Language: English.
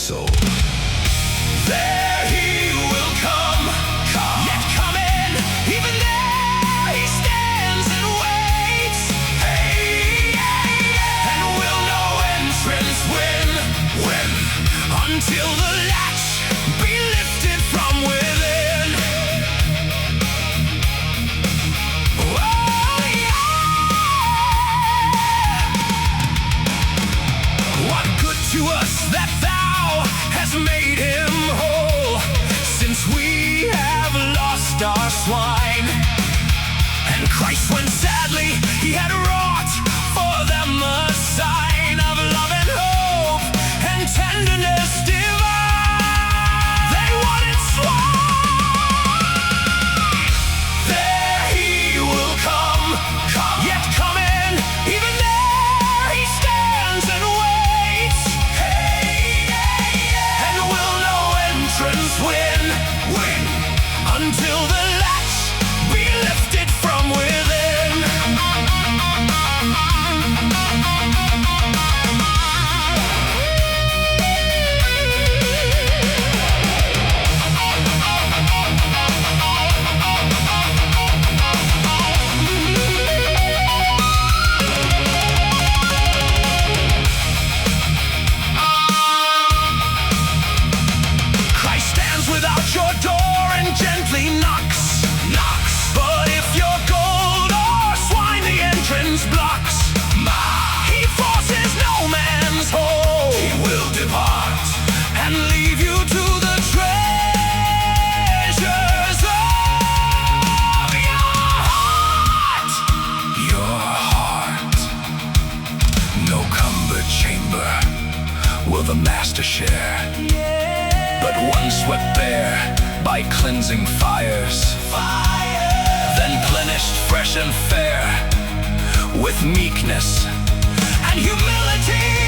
soul. There he will come, yet coming, even there he stands and waits. Hey, and will no entrance win, until the latch be lifted from within. Oh, yeah. What good to us that thou hast made him whole, since we have lost our swine? And Christ, when sadly he had wrought for them a sign of love and hope and tenderness divine, they wanted swine. There he will come, yet coming, even there he stands and waits. Hey, and will no entrance win, until the latch be lifted from within. Christ stands without your door and gently knocks. But if you're gold or swine the entrance blocks, he forces no man's hold. He will depart and leave you to the treasures of your heart. Your heart. No cumbered chamber will the master share, but one swept bare by cleansing fires, then plenished fresh and fair with meekness and humility.